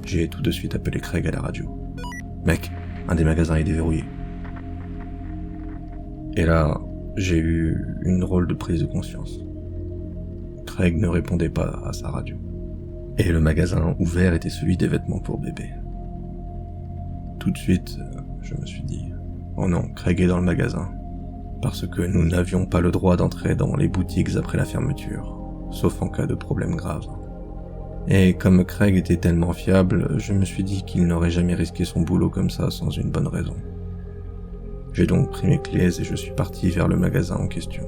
J'ai tout de suite appelé Craig à la radio. « Mec, un des magasins est déverrouillé. » Et là, j'ai eu une drôle de prise de conscience. Craig ne répondait pas à sa radio. Et le magasin ouvert était celui des vêtements pour bébé. Tout de suite, je me suis dit « Oh non, Craig est dans le magasin. » Parce que nous n'avions pas le droit d'entrer dans les boutiques après la fermeture, sauf en cas de problème grave. Et comme Craig était tellement fiable, je me suis dit qu'il n'aurait jamais risqué son boulot comme ça sans une bonne raison. J'ai donc pris mes clés et je suis parti vers le magasin en question.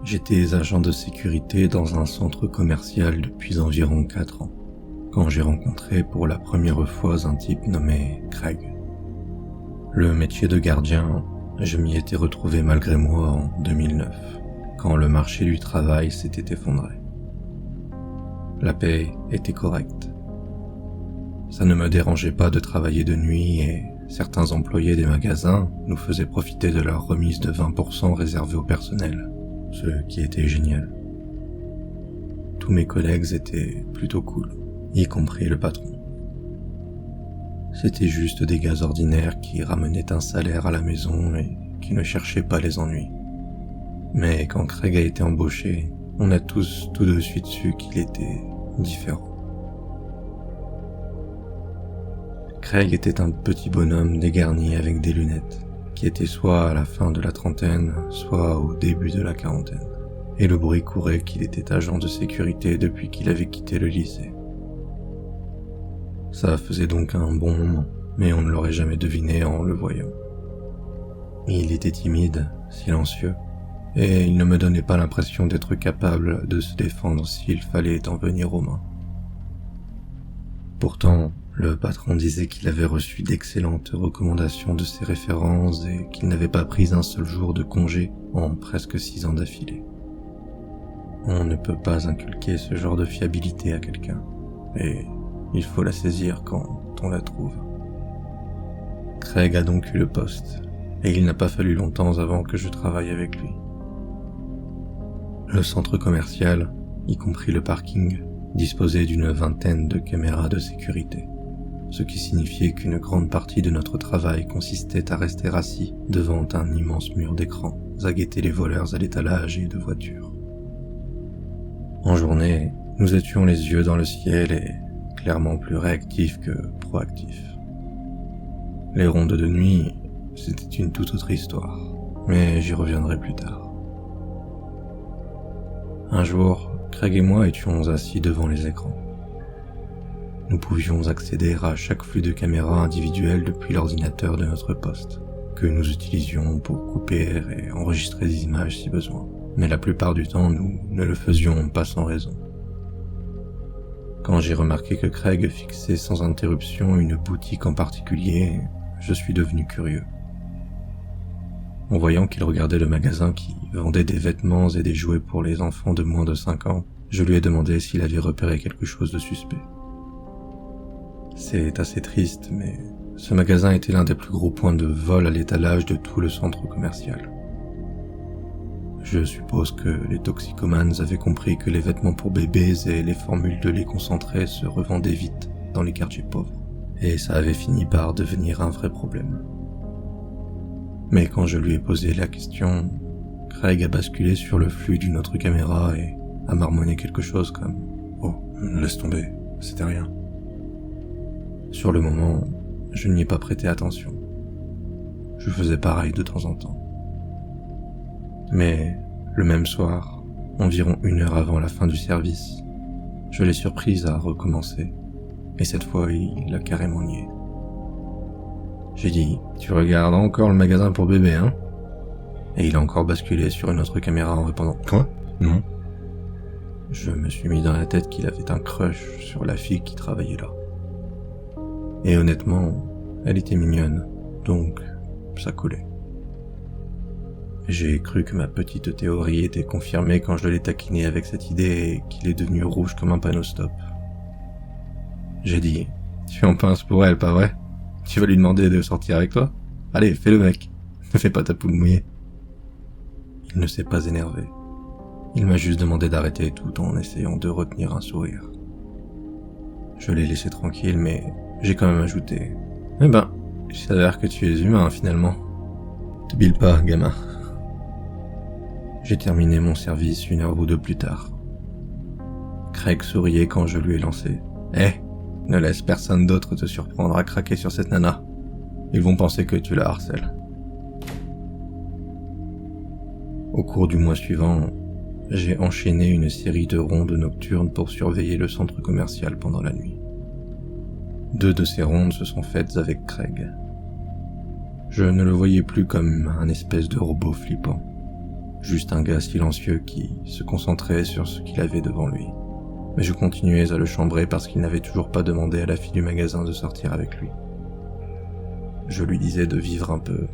J'étais agent de sécurité dans un centre commercial depuis environ 4 ans, quand j'ai rencontré pour la première fois un type nommé Craig. Le métier de gardien, je m'y étais retrouvé malgré moi en 2009, quand le marché du travail s'était effondré. La paie était correcte. Ça ne me dérangeait pas de travailler de nuit et certains employés des magasins nous faisaient profiter de leur remise de 20% réservée au personnel, ce qui était génial. Tous mes collègues étaient plutôt cool, y compris le patron. C'était juste des gars ordinaires qui ramenaient un salaire à la maison et qui ne cherchaient pas les ennuis. Mais quand Craig a été embauché, on a tous tout de suite su qu'il était différent. Craig était un petit bonhomme dégarni avec des lunettes, qui était soit à la fin de la trentaine, soit au début de la quarantaine. Et le bruit courait qu'il était agent de sécurité depuis qu'il avait quitté le lycée. Ça faisait donc un bon moment, mais on ne l'aurait jamais deviné en le voyant. Il était timide, silencieux, et il ne me donnait pas l'impression d'être capable de se défendre s'il fallait en venir aux mains. Pourtant, le patron disait qu'il avait reçu d'excellentes recommandations de ses références et qu'il n'avait pas pris un seul jour de congé en presque 6 ans d'affilée. On ne peut pas inculquer ce genre de fiabilité à quelqu'un, et il faut la saisir quand on la trouve. Craig a donc eu le poste, et il n'a pas fallu longtemps avant que je travaille avec lui. Le centre commercial, y compris le parking, disposait d'une 20aine de caméras de sécurité, ce qui signifiait qu'une grande partie de notre travail consistait à rester assis devant un immense mur d'écran, à guetter les voleurs à l'étalage et de voitures. En journée, nous étions les yeux dans le ciel et clairement plus réactifs que proactifs. Les rondes de nuit, c'était une toute autre histoire, mais j'y reviendrai plus tard. Un jour, Craig et moi étions assis devant les écrans. Nous pouvions accéder à chaque flux de caméras individuelles depuis l'ordinateur de notre poste, que nous utilisions pour couper et enregistrer des images si besoin. Mais la plupart du temps, nous ne le faisions pas sans raison. Quand j'ai remarqué que Craig fixait sans interruption une boutique en particulier, je suis devenu curieux. En voyant qu'il regardait le magasin qui vendait des vêtements et des jouets pour les enfants de moins de 5 ans, je lui ai demandé s'il avait repéré quelque chose de suspect. C'est assez triste, mais ce magasin était l'un des plus gros points de vol à l'étalage de tout le centre commercial. Je suppose que les toxicomanes avaient compris que les vêtements pour bébés et les formules de lait concentré se revendaient vite dans les quartiers pauvres, et ça avait fini par devenir un vrai problème. Mais quand je lui ai posé la question, Craig a basculé sur le flux d'une autre caméra et a marmonné quelque chose comme « Oh, laisse tomber, c'était rien ». Sur le moment, je n'y ai pas prêté attention. Je faisais pareil de temps en temps. Mais le même soir, environ 1 heure avant la fin du service, je l'ai surprise à recommencer, et cette fois il a carrément nié. J'ai dit « Tu regardes encore le magasin pour bébé, hein ?» Et il a encore basculé sur une autre caméra en répondant « Quoi ? Non ?» Je me suis mis dans la tête qu'il avait un crush sur la fille qui travaillait là. Et honnêtement, elle était mignonne, donc ça collait. J'ai cru que ma petite théorie était confirmée quand je l'ai taquiné avec cette idée et qu'il est devenu rouge comme un panneau stop. J'ai dit Tu en pinces pour elle, pas vrai? Tu vas lui demander de sortir avec toi? Allez, fais le mec. Ne fais pas ta poule mouillée. Il ne s'est pas énervé. Il m'a juste demandé d'arrêter tout en essayant de retenir un sourire. Je l'ai laissé tranquille, mais j'ai quand même ajouté. Eh ben, il s'avère que tu es humain finalement. Te bile pas, gamin. J'ai terminé mon service 1 heure ou 2 plus tard. Craig souriait quand je lui ai lancé. Ne laisse personne d'autre te surprendre à craquer sur cette nana. Ils vont penser que tu la harcèles. Au cours du mois suivant, j'ai enchaîné une série de rondes nocturnes pour surveiller le centre commercial pendant la nuit. 2 de ces rondes se sont faites avec Craig. Je ne le voyais plus comme un espèce de robot flippant, juste un gars silencieux qui se concentrait sur ce qu'il avait devant lui. Mais je continuais à le chambrer parce qu'il n'avait toujours pas demandé à la fille du magasin de sortir avec lui. Je lui disais de vivre un peu,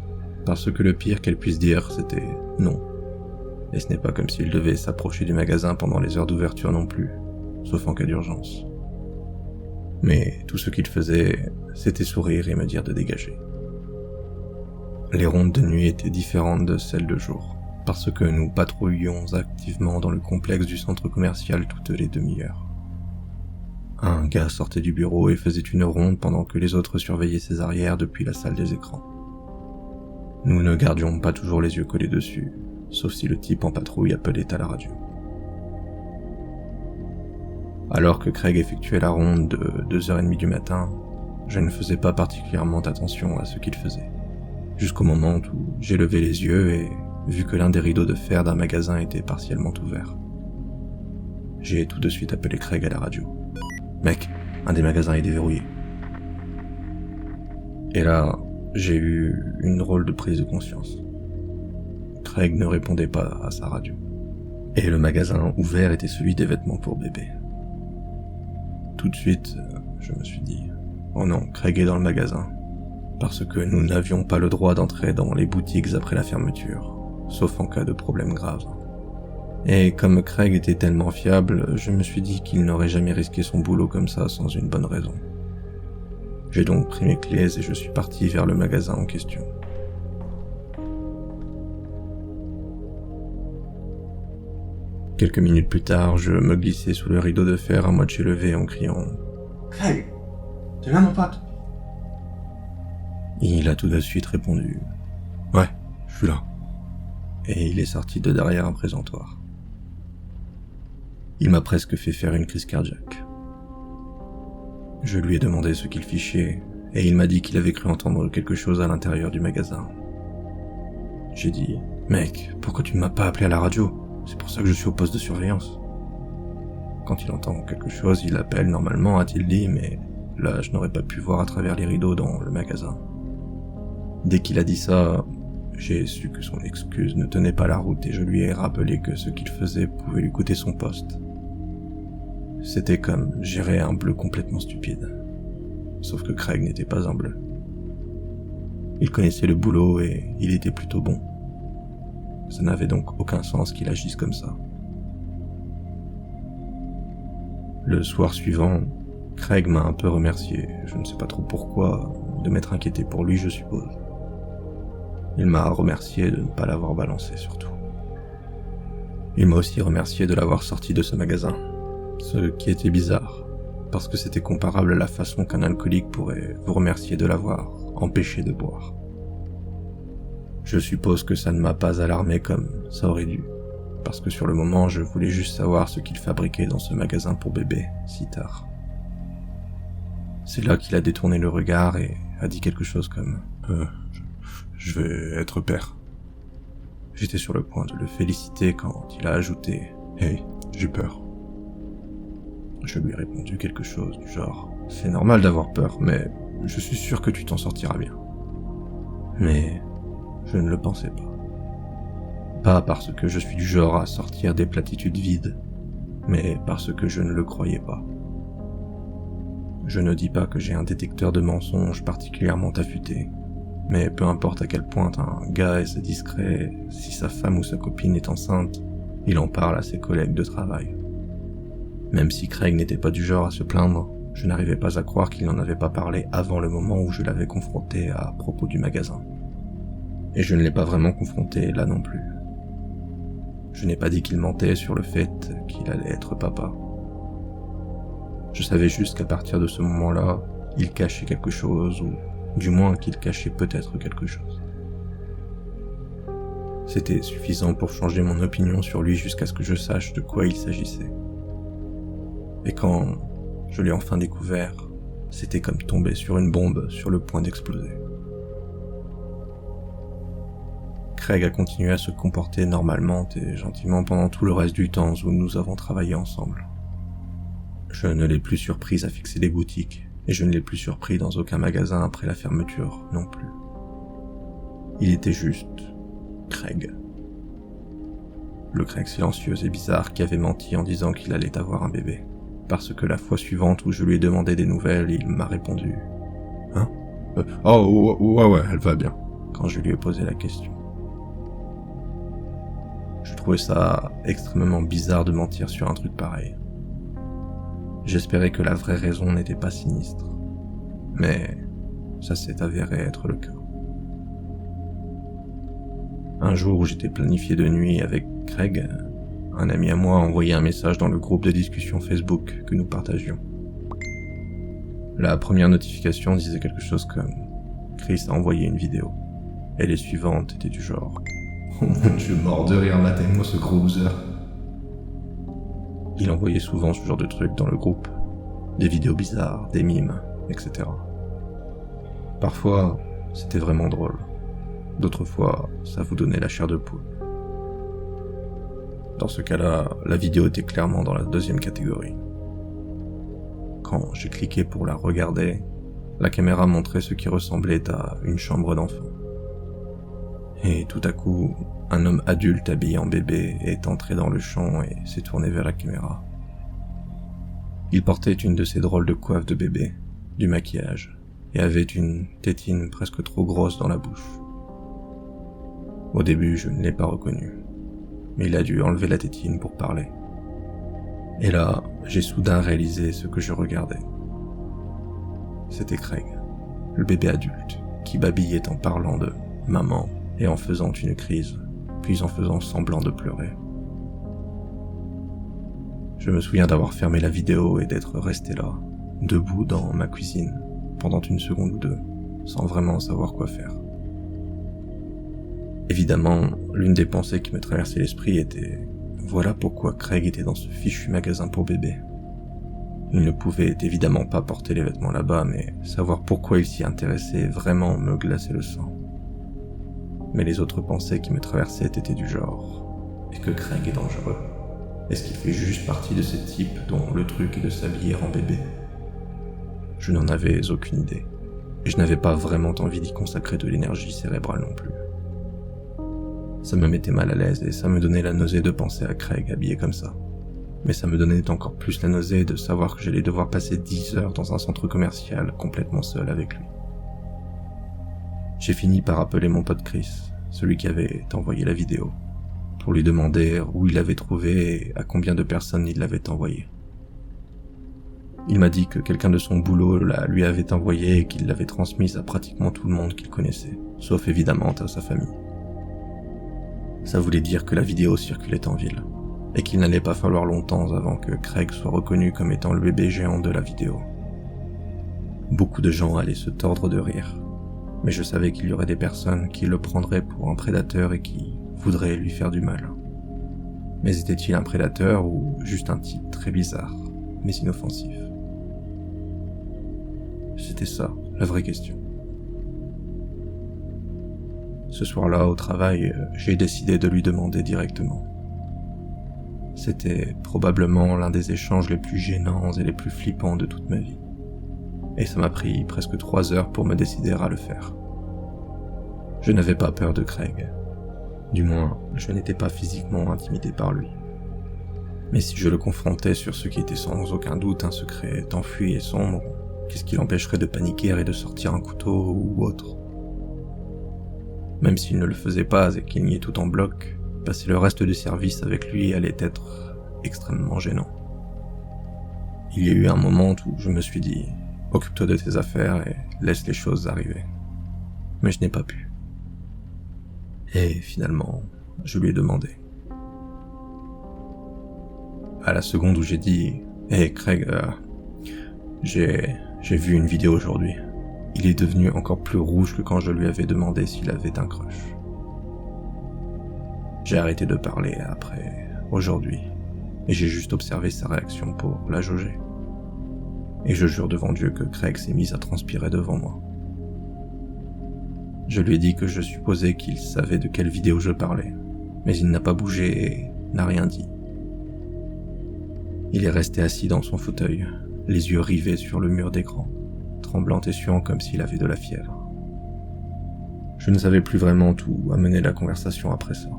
parce que le pire qu'elle puisse dire, c'était non. Et ce n'est pas comme s'il devait s'approcher du magasin pendant les heures d'ouverture non plus, sauf en cas d'urgence. Mais tout ce qu'il faisait, c'était sourire et me dire de dégager. Les rondes de nuit étaient différentes de celles de jour, parce que nous patrouillions activement dans le complexe du centre commercial toutes les demi-heures. Un gars sortait du bureau et faisait une ronde pendant que les autres surveillaient ses arrières depuis la salle des écrans. Nous ne gardions pas toujours les yeux collés dessus, sauf si le type en patrouille appelait à la radio. Alors que Craig effectuait la ronde de 2h30 du matin, je ne faisais pas particulièrement attention à ce qu'il faisait. Jusqu'au moment où j'ai levé les yeux et vu que l'un des rideaux de fer d'un magasin était partiellement ouvert. J'ai tout de suite appelé Craig à la radio. « Mec, un des magasins est déverrouillé. » Et là, j'ai eu une drôle de prise de conscience. Craig ne répondait pas à sa radio. Et le magasin ouvert était celui des vêtements pour bébé. Tout de suite, je me suis dit « Oh non, Craig est dans le magasin. » Parce que nous n'avions pas le droit d'entrer dans les boutiques après la fermeture, sauf en cas de problème grave. Et comme Craig était tellement fiable, je me suis dit qu'il n'aurait jamais risqué son boulot comme ça sans une bonne raison. J'ai donc pris mes clés et je suis parti vers le magasin en question. Quelques minutes plus tard, je me glissais sous le rideau de fer à moitié levé en criant « Craig, t'es là mon pote ?» Il a tout de suite répondu « Ouais, je suis là. » Et il est sorti de derrière un présentoir. Il m'a presque fait faire une crise cardiaque. Je lui ai demandé ce qu'il fichait, et il m'a dit qu'il avait cru entendre quelque chose à l'intérieur du magasin. J'ai dit « Mec, pourquoi tu ne m'as pas appelé à la radio ? C'est pour ça que je suis au poste de surveillance. » Quand il entend quelque chose, il appelle normalement, a-t-il dit, mais là je n'aurais pas pu voir à travers les rideaux dans le magasin. Dès qu'il a dit ça, j'ai su que son excuse ne tenait pas la route et je lui ai rappelé que ce qu'il faisait pouvait lui coûter son poste. C'était comme gérer un bleu complètement stupide. Sauf que Craig n'était pas un bleu. Il connaissait le boulot et il était plutôt bon. Ça n'avait donc aucun sens qu'il agisse comme ça. Le soir suivant, Craig m'a un peu remercié, je ne sais pas trop pourquoi, de m'être inquiété pour lui je suppose. Il m'a remercié de ne pas l'avoir balancé surtout. Il m'a aussi remercié de l'avoir sorti de ce magasin, ce qui était bizarre, parce que c'était comparable à la façon qu'un alcoolique pourrait vous remercier de l'avoir empêché de boire. Je suppose que ça ne m'a pas alarmé comme ça aurait dû, parce que sur le moment je voulais juste savoir ce qu'il fabriquait dans ce magasin pour bébé si tard. C'est là qu'il a détourné le regard et a dit quelque chose comme je vais être père. J'étais sur le point de le féliciter quand il a ajouté « Hey, j'ai peur ». Je lui ai répondu quelque chose du genre « C'est normal d'avoir peur, mais je suis sûr que tu t'en sortiras bien. » Mais je ne le pensais pas. Pas parce que je suis du genre à sortir des platitudes vides, mais parce que je ne le croyais pas. Je ne dis pas que j'ai un détecteur de mensonges particulièrement affûté, mais peu importe à quel point un gars est discret, si sa femme ou sa copine est enceinte, il en parle à ses collègues de travail. Même si Craig n'était pas du genre à se plaindre, Je n'arrivais pas à croire qu'il n'en avait pas parlé avant le moment où je l'avais confronté à propos du magasin. Et je ne l'ai pas vraiment confronté là non plus. Je n'ai pas dit qu'il mentait sur le fait qu'il allait être papa. Je savais juste qu'à partir de ce moment-là, il cachait quelque chose, ou du moins qu'il cachait peut-être quelque chose. C'était suffisant pour changer mon opinion sur lui jusqu'à ce que je sache de quoi il s'agissait. Et quand je l'ai enfin découvert, c'était comme tomber sur une bombe sur le point d'exploser. Craig a continué à se comporter normalement et gentiment pendant tout le reste du temps où nous avons travaillé ensemble. Je ne l'ai plus surpris à fixer des boutiques, et je ne l'ai plus surpris dans aucun magasin après la fermeture non plus. Il était juste Craig. Le Craig silencieux et bizarre qui avait menti en disant qu'il allait avoir un bébé. Parce que la fois suivante où je lui ai demandé des nouvelles, il m'a répondu « Hein Oh, ouais, elle va bien », quand je lui ai posé la question. Je trouvais ça extrêmement bizarre de mentir sur un truc pareil. J'espérais que la vraie raison n'était pas sinistre, mais ça s'est avéré être le cas. Un jour où j'étais planifié de nuit avec Craig, un ami à moi a envoyé un message dans le groupe de discussion Facebook que nous partagions. La première notification disait quelque chose comme « Chris a envoyé une vidéo », et les suivantes étaient du genre « Oh mon Dieu, mort de rire, matez-moi ce gros loser ». Il envoyait souvent ce genre de trucs dans le groupe, des vidéos bizarres, des mimes, etc. Parfois, c'était vraiment drôle. D'autres fois, ça vous donnait la chair de poule. Dans ce cas-là, la vidéo était clairement dans la deuxième catégorie. Quand j'ai cliqué pour la regarder, la caméra montrait ce qui ressemblait à une chambre d'enfant. Et tout à coup, un homme adulte habillé en bébé est entré dans le champ et s'est tourné vers la caméra. Il portait une de ces drôles de coiffes de bébé, du maquillage, et avait une tétine presque trop grosse dans la bouche. Au début, je ne l'ai pas reconnu, mais il a dû enlever la tétine pour parler. Et là, j'ai soudain réalisé ce que je regardais. C'était Craig, le bébé adulte, qui babillait en parlant de « maman » et en faisant une crise, puis en faisant semblant de pleurer. Je me souviens d'avoir fermé la vidéo et d'être resté là, debout dans ma cuisine, pendant une seconde ou deux, sans vraiment savoir quoi faire. Évidemment, l'une des pensées qui me traversait l'esprit était « Voilà pourquoi Craig était dans ce fichu magasin pour bébés. » Il ne pouvait évidemment pas porter les vêtements là-bas, mais savoir pourquoi il s'y intéressait vraiment me glaçait le sang. Mais les autres pensées qui me traversaient étaient du genre « Est-ce que Craig est dangereux ? Est-ce qu'il fait juste partie de ces types dont le truc est de s'habiller en bébé ?» Je n'en avais aucune idée, et je n'avais pas vraiment envie d'y consacrer de l'énergie cérébrale non plus. Ça me mettait mal à l'aise et ça me donnait la nausée de penser à Craig habillé comme ça. Mais ça me donnait encore plus la nausée de savoir que j'allais devoir passer 10 heures dans un centre commercial complètement seul avec lui. J'ai fini par appeler mon pote Chris, celui qui avait envoyé la vidéo, pour lui demander où il l'avait trouvé et à combien de personnes il l'avait envoyé. Il m'a dit que quelqu'un de son boulot la lui avait envoyée et qu'il l'avait transmise à pratiquement tout le monde qu'il connaissait, sauf évidemment à sa famille. Ça voulait dire que la vidéo circulait en ville, et qu'il n'allait pas falloir longtemps avant que Craig soit reconnu comme étant le bébé géant de la vidéo. Beaucoup de gens allaient se tordre de rire, mais je savais qu'il y aurait des personnes qui le prendraient pour un prédateur et qui voudraient lui faire du mal. Mais était-il un prédateur ou juste un type très bizarre, mais inoffensif ? C'était ça, la vraie question. Ce soir-là, au travail, j'ai décidé de lui demander directement. C'était probablement l'un des échanges les plus gênants et les plus flippants de toute ma vie. Et ça m'a pris presque 3 heures pour me décider à le faire. Je n'avais pas peur de Craig. Du moins, je n'étais pas physiquement intimidé par lui. Mais si je le confrontais sur ce qui était sans aucun doute un secret enfui et sombre, qu'est-ce qui l'empêcherait de paniquer et de sortir un couteau ou autre ? Même s'il ne le faisait pas et qu'il niait tout en bloc, passer le reste du service avec lui allait être extrêmement gênant. Il y a eu un moment où je me suis dit « Occupe-toi de tes affaires et laisse les choses arriver ». Mais je n'ai pas pu. Et finalement, je lui ai demandé. À la seconde où j'ai dit « Hey Craig, j'ai vu une vidéo aujourd'hui », il est devenu encore plus rouge que quand je lui avais demandé s'il avait un crush. J'ai arrêté de parler après aujourd'hui, et j'ai juste observé sa réaction pour la jauger. Et je jure devant Dieu que Craig s'est mis à transpirer devant moi. Je lui ai dit que je supposais qu'il savait de quelle vidéo je parlais, mais il n'a pas bougé et n'a rien dit. Il est resté assis dans son fauteuil, les yeux rivés sur le mur d'écran, tremblant et suant comme s'il avait de la fièvre. Je ne savais plus vraiment où amener la conversation après ça.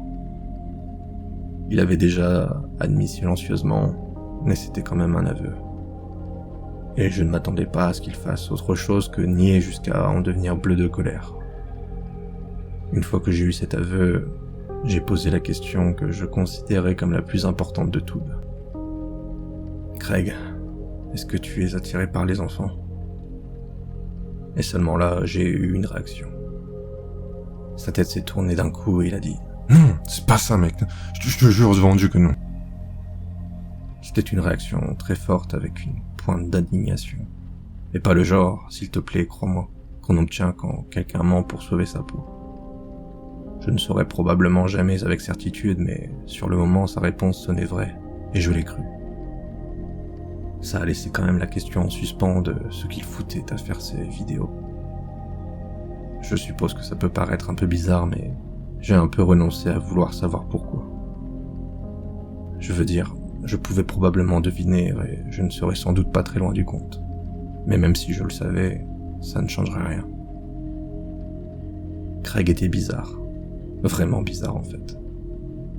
Il avait déjà admis silencieusement, mais c'était quand même un aveu. Et je ne m'attendais pas à ce qu'il fasse autre chose que nier jusqu'à en devenir bleu de colère. Une fois que j'ai eu cet aveu, j'ai posé la question que je considérais comme la plus importante de toutes. Craig, est-ce que tu es attiré par les enfants ? Et seulement là, j'ai eu une réaction. Sa tête s'est tournée d'un coup et il a dit « Non, c'est pas ça mec, je te jure devant Dieu que non ». C'était une réaction très forte avec une pointe d'indignation. Et pas le genre, s'il te plaît, crois-moi, qu'on obtient quand quelqu'un ment pour sauver sa peau. Je ne saurais probablement jamais avec certitude, mais sur le moment, sa réponse sonnait vraie, et je l'ai cru. Ça a laissé quand même la question en suspens de ce qu'il foutait à faire ces vidéos. Je suppose que ça peut paraître un peu bizarre, mais j'ai un peu renoncé à vouloir savoir pourquoi. Je veux dire, je pouvais probablement deviner et je ne serais sans doute pas très loin du compte. Mais même si je le savais, ça ne changerait rien. Craig était bizarre. Vraiment bizarre en fait.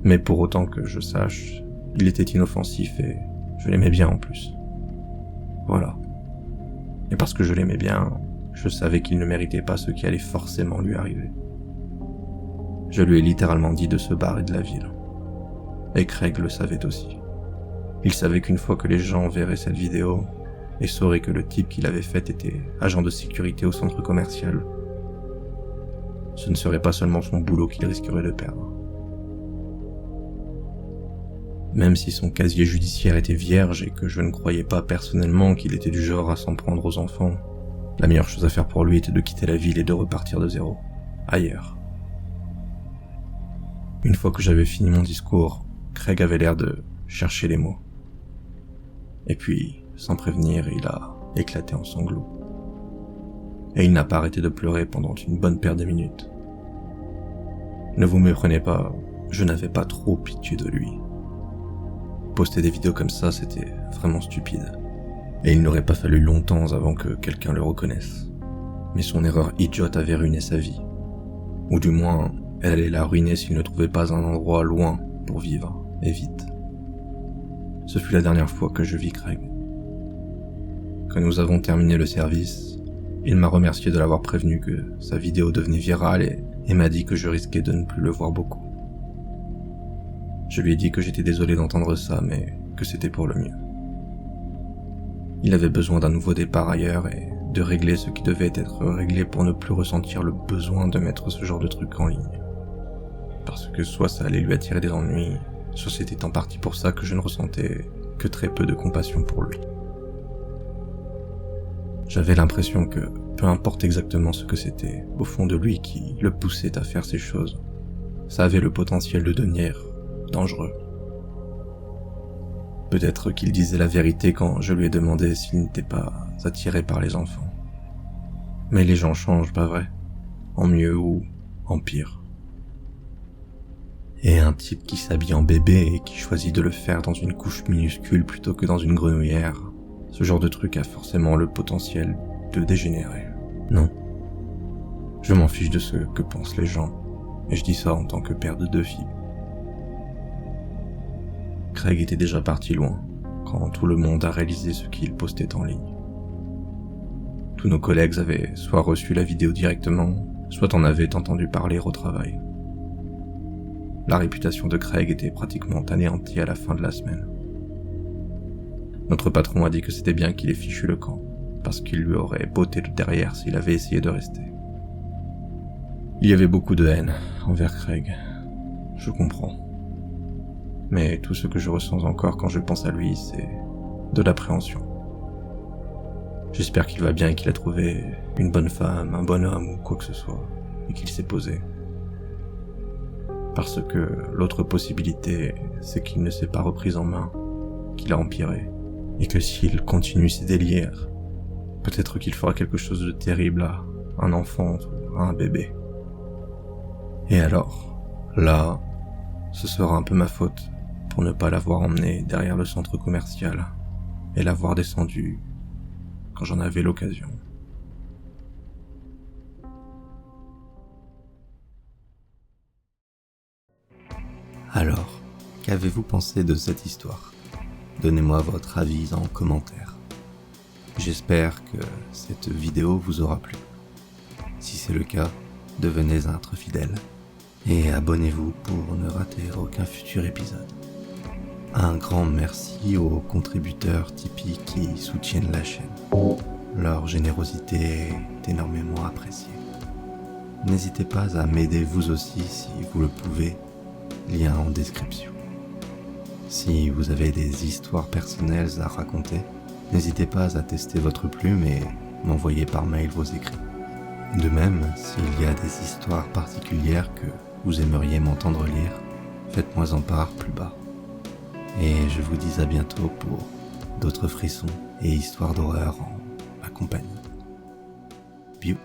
Mais pour autant que je sache, il était inoffensif et je l'aimais bien en plus. Voilà. Et parce que je l'aimais bien, je savais qu'il ne méritait pas ce qui allait forcément lui arriver. Je lui ai littéralement dit de se barrer de la ville. Et Craig le savait aussi. Il savait qu'une fois que les gens verraient cette vidéo et sauraient que le type qui l'avait faite était agent de sécurité au centre commercial, ce ne serait pas seulement son boulot qu'il risquerait de perdre. Même si son casier judiciaire était vierge et que je ne croyais pas personnellement qu'il était du genre à s'en prendre aux enfants, la meilleure chose à faire pour lui était de quitter la ville et de repartir de zéro, ailleurs. Une fois que j'avais fini mon discours, Craig avait l'air de chercher les mots. Et puis, sans prévenir, il a éclaté en sanglots. Et il n'a pas arrêté de pleurer pendant une bonne paire de minutes. Ne vous méprenez pas, je n'avais pas trop pitié de lui. Poster des vidéos comme ça, c'était vraiment stupide. Et il n'aurait pas fallu longtemps avant que quelqu'un le reconnaisse. Mais son erreur idiote avait ruiné sa vie. Ou du moins, elle allait la ruiner s'il ne trouvait pas un endroit loin pour vivre, et vite. Ce fut la dernière fois que je vis Craig. Quand nous avons terminé le service, il m'a remercié de l'avoir prévenu que sa vidéo devenait virale et m'a dit que je risquais de ne plus le voir beaucoup. Je lui ai dit que j'étais désolé d'entendre ça, mais que c'était pour le mieux. Il avait besoin d'un nouveau départ ailleurs et de régler ce qui devait être réglé pour ne plus ressentir le besoin de mettre ce genre de truc en ligne. Parce que soit ça allait lui attirer des ennuis, soit c'était en partie pour ça que je ne ressentais que très peu de compassion pour lui. J'avais l'impression que, peu importe exactement ce que c'était, au fond de lui qui le poussait à faire ces choses, ça avait le potentiel de devenir dangereux. Peut-être qu'il disait la vérité quand je lui ai demandé s'il n'était pas attiré par les enfants. Mais les gens changent, pas vrai? En mieux ou en pire. Et un type qui s'habille en bébé et qui choisit de le faire dans une couche minuscule plutôt que dans une grenouillère, ce genre de truc a forcément le potentiel de dégénérer. Non. Je m'en fiche de ce que pensent les gens, et je dis ça en tant que père de 2 filles. Craig était déjà parti loin, quand tout le monde a réalisé ce qu'il postait en ligne. Tous nos collègues avaient soit reçu la vidéo directement, soit en avaient entendu parler au travail. La réputation de Craig était pratiquement anéantie à la fin de la semaine. Notre patron a dit que c'était bien qu'il ait fichu le camp, parce qu'il lui aurait botté de derrière s'il avait essayé de rester. Il y avait beaucoup de haine envers Craig, je comprends. Mais tout ce que je ressens encore quand je pense à lui, c'est de l'appréhension. J'espère qu'il va bien et qu'il a trouvé une bonne femme, un bon homme ou quoi que ce soit, et qu'il s'est posé. Parce que l'autre possibilité, c'est qu'il ne s'est pas repris en main, qu'il a empiré, et que s'il continue ses délires, peut-être qu'il fera quelque chose de terrible à un enfant ou à un bébé. Et alors, là, ce sera un peu ma faute pour ne pas l'avoir emmené derrière le centre commercial et l'avoir descendu quand j'en avais l'occasion. Alors, qu'avez-vous pensé de cette histoire ? Donnez-moi votre avis en commentaire. J'espère que cette vidéo vous aura plu. Si c'est le cas, devenez un fidèle et abonnez-vous pour ne rater aucun futur épisode. Un grand merci aux contributeurs Tipeee qui soutiennent la chaîne. Leur générosité est énormément appréciée. N'hésitez pas à m'aider vous aussi si vous le pouvez, lien en description. Si vous avez des histoires personnelles à raconter, n'hésitez pas à tester votre plume et m'envoyer par mail vos écrits. De même, s'il y a des histoires particulières que vous aimeriez m'entendre lire, faites-moi en part plus bas. Et je vous dis à bientôt pour d'autres frissons et histoires d'horreur en ma compagnie. Biou.